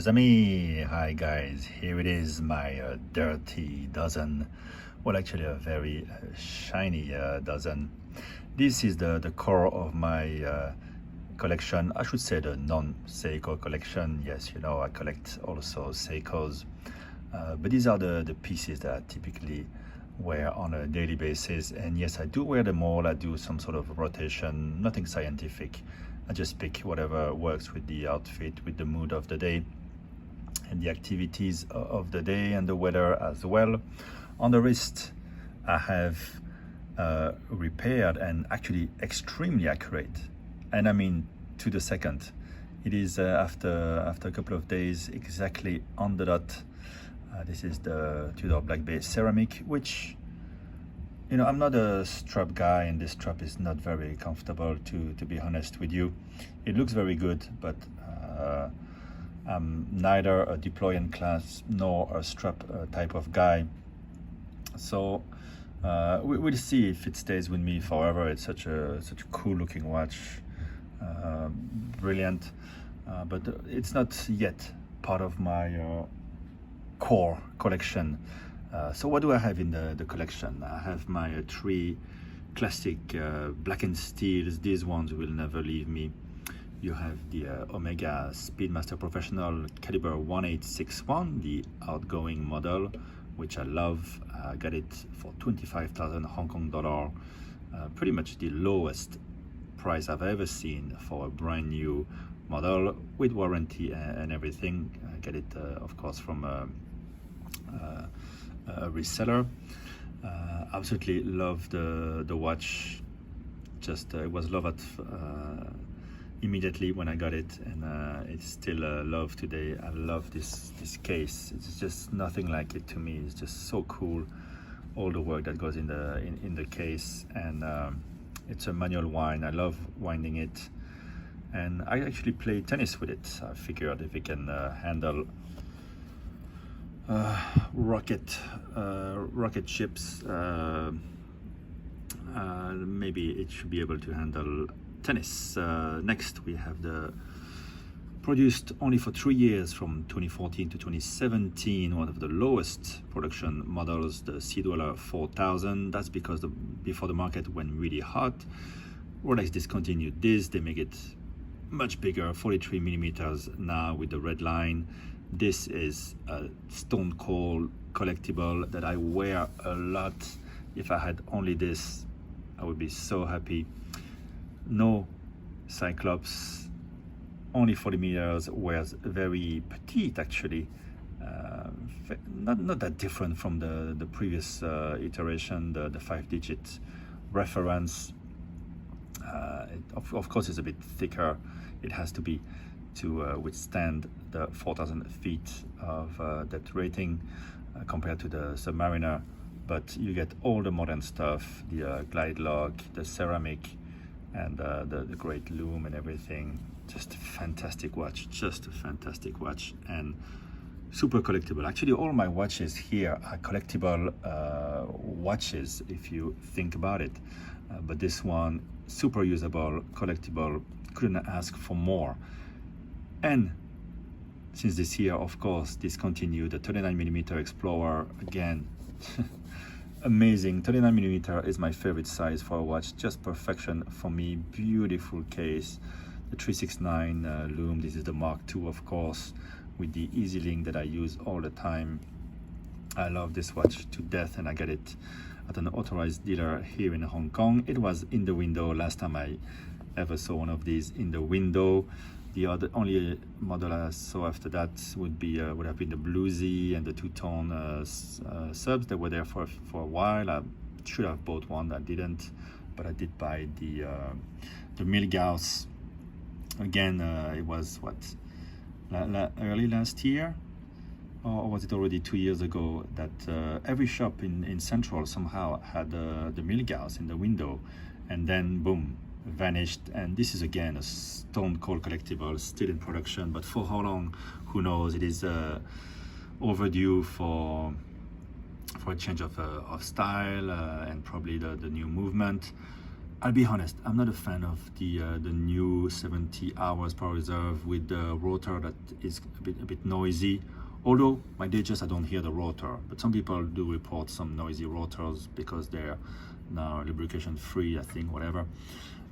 mes amis. Hi guys, here it is, my dirty dozen. Well, actually a very shiny dozen. This is the core of my collection. I should say the non-Seiko collection. Yes, you know, I collect also Seikos. But these are the pieces that I typically wear on a daily basis. And yes, I do wear them all. I do some sort of rotation, nothing scientific. I just pick whatever works with the outfit, with the mood of the day and the activities of the day and the weather as well. On the wrist, I have repaired and actually extremely accurate. And I mean to the second. It is after a couple of days exactly on the dot. This is the Tudor Black Bay ceramic, which, you know, I'm not a strap guy, and this strap is not very comfortable, to be honest with you. It looks very good, but I'm neither a deploy and clasp nor a strap type of guy. So we'll see if it stays with me forever. It's such a cool looking watch, brilliant, but it's not yet part of my core collection. So what do I have in the collection? I have my three classic blackened steels. These ones will never leave me. You have the Omega Speedmaster Professional caliber 1861, the outgoing model, which I love. I got it for 25,000 Hong Kong dollar, pretty much the lowest price I've ever seen for a brand new model with warranty and everything. I get it, of course, from a reseller. Absolutely love the watch. Just it was love at immediately when I got it, and it's still love today. I love this case. It's just nothing like it to me. It's just so cool, all the work that goes in the case, and it's a manual wind. I love winding it, and I actually play tennis with it. I figured if it can handle rocket ships, maybe it should be able to handle tennis. Next we have the produced only for 3 years from 2014 to 2017, one of the lowest production models, the Sea Dweller 4000. That's because before the market went really hot, Rolex discontinued this. They make it much bigger, 43 millimeters now with the red line. This is a stone cold collectible that I wear a lot. If I had only this, I would be so happy. No Cyclops, only 40 meters, wears very petite actually. Not that different from the previous iteration, the 5-digit reference. Of course, it's a bit thicker. It has to be to withstand the 4,000 feet of depth rating compared to the Submariner. But you get all the modern stuff, the glide lock, the ceramic, and the great loom and everything. Just a fantastic watch, just a fantastic watch, and super collectible. Actually, all my watches here are collectible watches if you think about it. But this one, super usable, collectible, couldn't ask for more. And since this year, of course, discontinued the 39mm Explorer again. Amazing. 39mm is my favorite size for a watch, just perfection for me. Beautiful case. The 369 loom. This is the Mark II, of course, with the Easy Link that I use all the time. I love this watch to death, and I get it at an authorized dealer here in Hong Kong. It was in the window last time I ever saw one of these in the window. The only model I saw after that would have been the Bluesy and the two-tone subs that were there for a while. I should have bought one. I didn't, but I did buy the Milgauss. Again, it was what, early last year, or was it already 2 years ago, that every shop in Central somehow had the Milgauss in the window, and then boom, vanished. And this is again a stone cold collectible, still in production, but for how long, who knows. It is overdue for a change of style and probably the new movement. I'll be honest, I'm not a fan of the new 70 hours power reserve with the rotor that is a bit noisy. Although my Datejust, I don't hear the rotor, but some people do report some noisy rotors because they're now lubrication free, I think, whatever.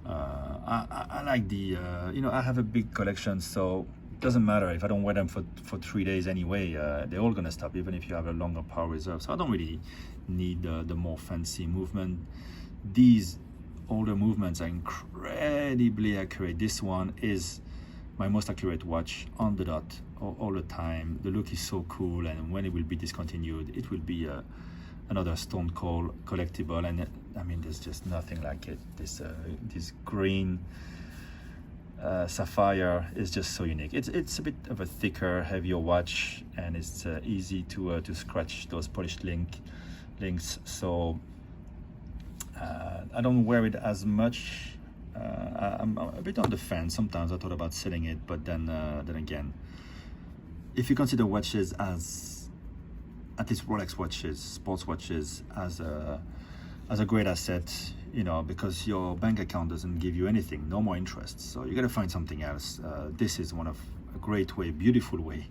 I like the, I have a big collection, so it doesn't matter if I don't wear them for 3 days anyway. They're all gonna stop, even if you have a longer power reserve. So I don't really need the more fancy movement. These older movements are incredibly accurate. This one is my most accurate watch on the dot all the time. The look is so cool, and when it will be discontinued, it will be another stone cold collectible. And I mean, there's just nothing like it. This green sapphire is just so unique. It's a bit of a thicker, heavier watch, and it's easy to scratch those polished links. So I don't wear it as much. I'm a bit on the fence. Sometimes I thought about selling it, but then again, if you consider watches as, at least Rolex watches, sports watches, as a great asset, because your bank account doesn't give you anything, no more interest, so you got to find something else. This is a great way, beautiful way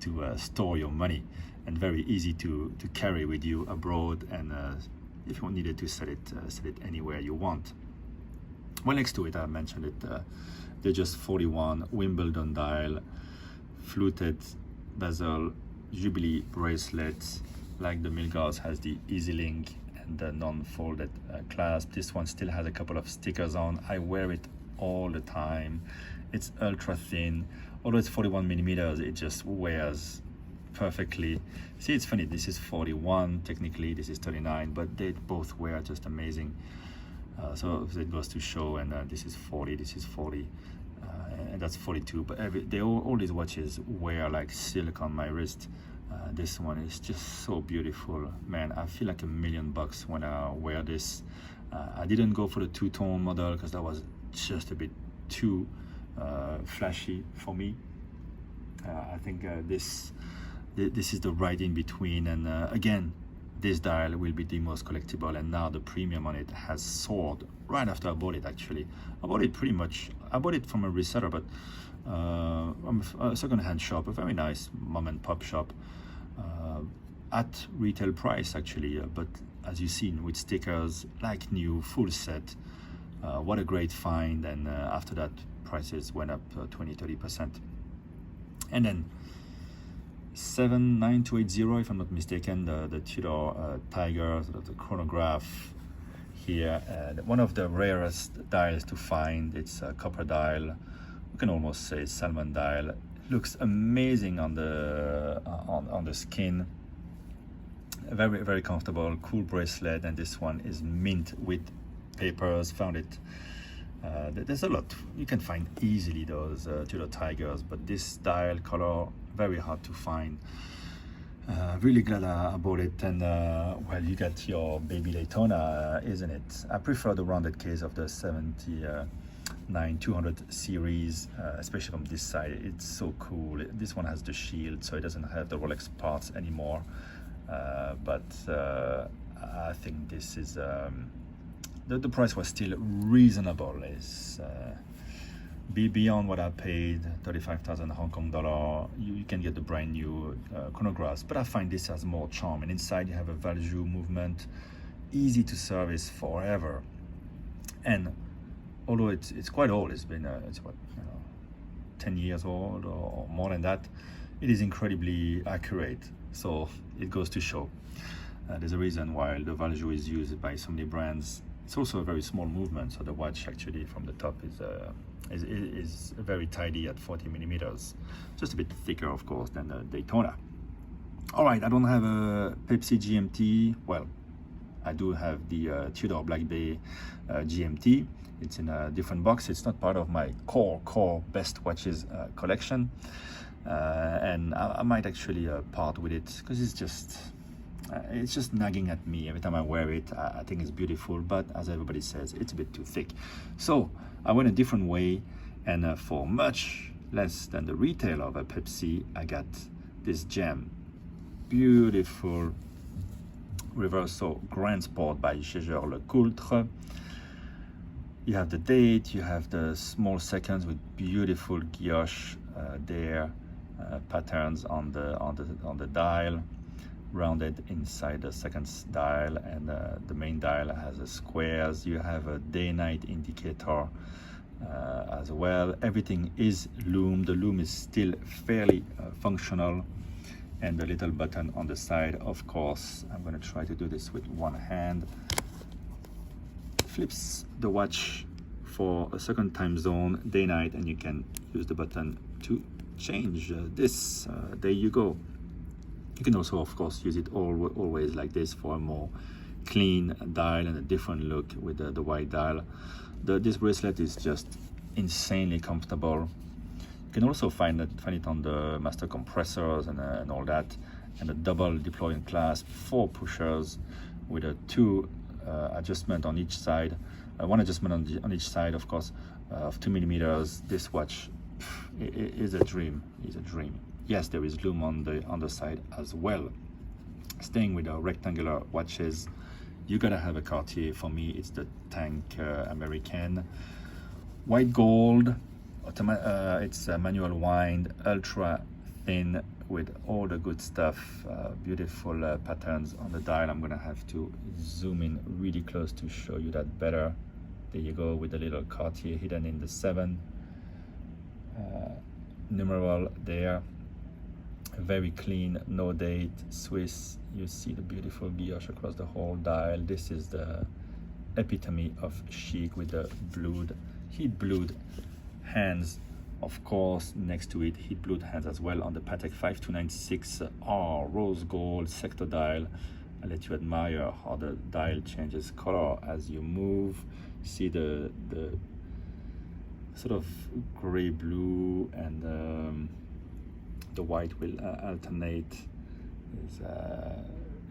to store your money, and very easy to carry with you abroad, and if you needed to sell it anywhere you want. Well, next to it, I mentioned it, they're just 41 Wimbledon dial, fluted bezel, Jubilee bracelets, like the Milgauss has the Easy Link and the non-folded clasp. This one still has a couple of stickers on. I wear it all the time. It's ultra thin. Although it's 41 millimeters, it just wears perfectly. See, it's funny, this is 41, technically this is 39, but they both wear just amazing. So it goes to show, and this is 40, this is 40, and that's 42, but all these watches wear like silk on my wrist. This one is just so beautiful, man. I feel like $1 million when I wear this. I didn't go for the two-tone model because that was just a bit too flashy for me. I think this is the right in between, and again, this dial will be the most collectible, and now the premium on it has soared right after I bought it. Actually, I bought it from a reseller, but from a second-hand shop, a very nice mom-and-pop shop, at retail price actually, but as you've seen, with stickers, like new, full set. What a great find. And after that, prices went up 20-30%. And then 79280, if I'm not mistaken, the Tudor Tiger, the chronograph here, one of the rarest dials to find. It's a copper dial, you can almost say salmon dial. It looks amazing on the skin, very, very comfortable, cool bracelet. And this one is mint with papers. Found it, there's a lot, you can find easily those Tudor Tigers, but this dial color, very hard to find. Really glad I bought it. And well, you got your baby Daytona, isn't it? I prefer the rounded case of the 79-200 series, especially from this side. It's so cool. This one has the shield, so it doesn't have the Rolex parts anymore, but I think this is the price was still reasonable. It's beyond what I paid, 35,000 Hong Kong dollar. You can get the brand new chronographs, but I find this has more charm. And inside you have a value movement, easy to service forever. And although it's quite old, it's been 10 years old or more than that, it is incredibly accurate. So it goes to show there's a reason why the value is used by so many brands. It's also a very small movement, so the watch actually from the top is very tidy at 40 millimeters, just a bit thicker, of course, than the Daytona. All right, I don't have a Pepsi GMT. Well, I do have the Tudor Black Bay GMT. It's in a different box. It's not part of my core best watches collection, and I might actually part with it because it's just nagging at me every time I wear it. I think it's beautiful, but as everybody says, it's a bit too thick. So I went a different way, and for much less than the retail of a Pepsi, I got this gem. Beautiful Reverso Grand Sport by Jaeger LeCoultre. You have the date, you have the small seconds with beautiful guilloche there, patterns on the dial, rounded inside the seconds dial, and the main dial has a squares. You have a day-night indicator as well. Everything is loom. The loom is still fairly functional, and the little button on the side, of course, I'm going to try to do this with one hand, flips the watch for a second time zone, day night, and you can use the button to change this. There you go. You can also, of course, use it always like this for a more clean dial and a different look with the white dial. This bracelet is just insanely comfortable. You can also find it on the master compressors and all that, and a double deploying clasp, 4 pushers with a 2 adjustment on each side, 1 adjustment on each side, of course, of 2 millimeters. This watch is a dream. Is a dream. Yes, there is loom on the side as well. Staying with our rectangular watches, you gotta have a Cartier. For me, it's the Tank American, white gold. It's a manual wind, ultra thin with all the good stuff, beautiful patterns on the dial. I'm gonna have to zoom in really close to show you that better. There you go, with the little Cartier hidden in the 7 numeral there. Very clean, no date, Swiss. You see the beautiful guilloche across the whole dial. This is the epitome of chic with the heat blued hands, of course. Next to it, heat blued hands as well on the Patek 5296R rose gold sector dial. I'll let you admire how the dial changes color as you move. See the sort of gray blue, and the white will alternate. Is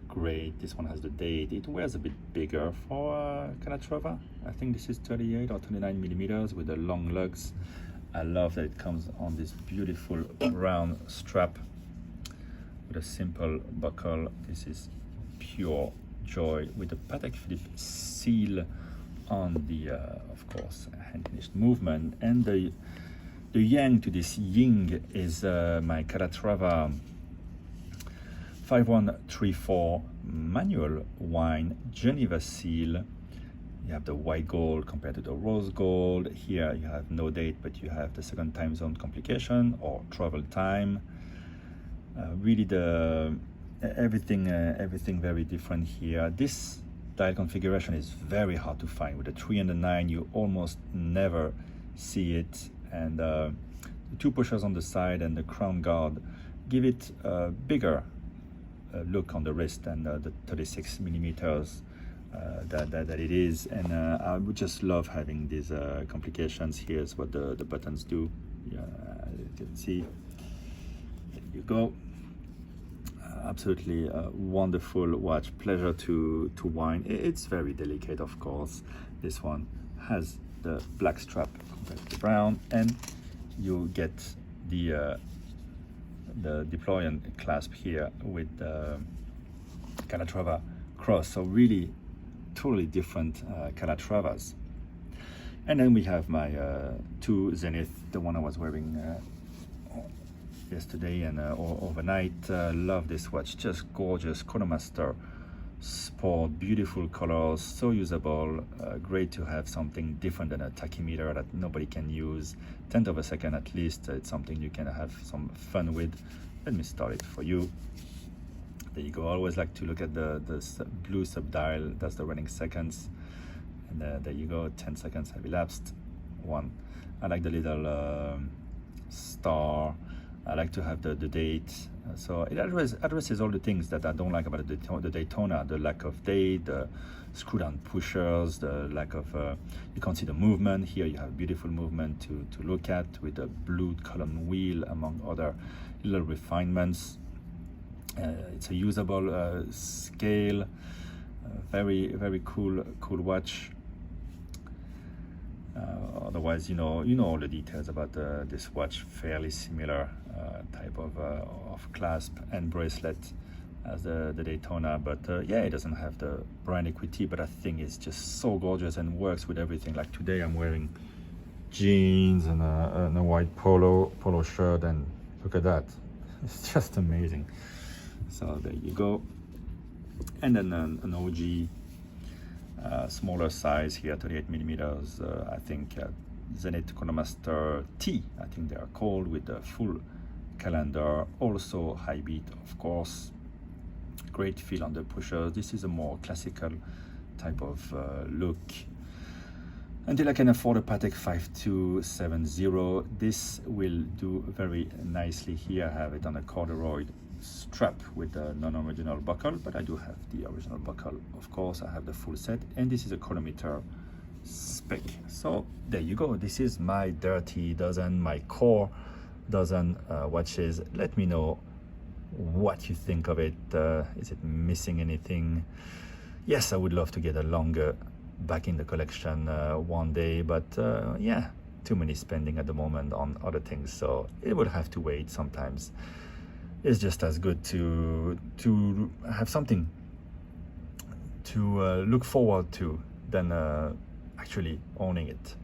great. This one has the date. It wears a bit bigger for Calatrava. I think this is 38 or 29 millimeters with the long lugs. I love that it comes on this beautiful round strap with a simple buckle. This is pure joy with the Patek Philippe seal on the, of course, hand finished movement. And the yang to this ying is my Calatrava 5134 manual wine Geneva seal. You have the white gold compared to the rose gold. Here you have no date, but you have the second time zone complication or travel time. Really everything very different here. This dial configuration is very hard to find. With the 3 and the 9, you almost never see it. And the 2 pushers on the side and the crown guard give it a bigger look on the wrist than the 36 millimeters that it is. And I would just love having these complications. Here's what the buttons do. Yeah, you can see. There you go. Absolutely wonderful watch. Pleasure to wind. It's very delicate, of course. This one has the black strap compared to the brown, and you get the deployant clasp here with the Calatrava cross. So really totally different Calatravas. And then we have my 2 Zenith, the one I was wearing yesterday and overnight. Love this watch, just gorgeous. Chronomaster Sport, beautiful colors, so usable. Great to have something different than a tachymeter that nobody can use. 10th of a second at least. It's something you can have some fun with. Let me start it for you. There you go. I always like to look at the blue subdial. That's the running seconds. And there you go. 10 seconds have elapsed. 1. I like the little star. I like to have the date. So it addresses all the things that I don't like about the Daytona. The lack of date, the screw down pushers, the lack of, you can't see the movement. Here you have beautiful movement to look at with the blue column wheel, among other little refinements. It's a usable scale. Very cool watch. Otherwise, you know all the details about this watch. Fairly similar type of clasp and bracelet as the Daytona, but yeah, it doesn't have the brand equity, but I think it's just so gorgeous and works with everything. Like today I'm wearing jeans and a white polo shirt, and look at that. It's just amazing. So there you go. And then an OG smaller size here, 38 millimeters, I think Zenith Chronomaster T, I think they are called, with the full calendar, also high beat, of course. Great feel on the pusher. This is a more classical type of look. Until I can afford a Patek 5270, this will do very nicely here. I have it on a corduroy strap with a non-original buckle, but I do have the original buckle, of course. I have the full set, and this is a chronometer spec. So there you go. This is my dirty dozen, my core dozen watches. Let me know what you think of it. Is it missing anything? Yes, I would love to get a longer back in the collection one day, but yeah, too many spending at the moment on other things, so it would have to wait. Sometimes it's just as good to have something to look forward to than actually owning it.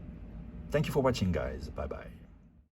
Thank you for watching, guys. Bye bye.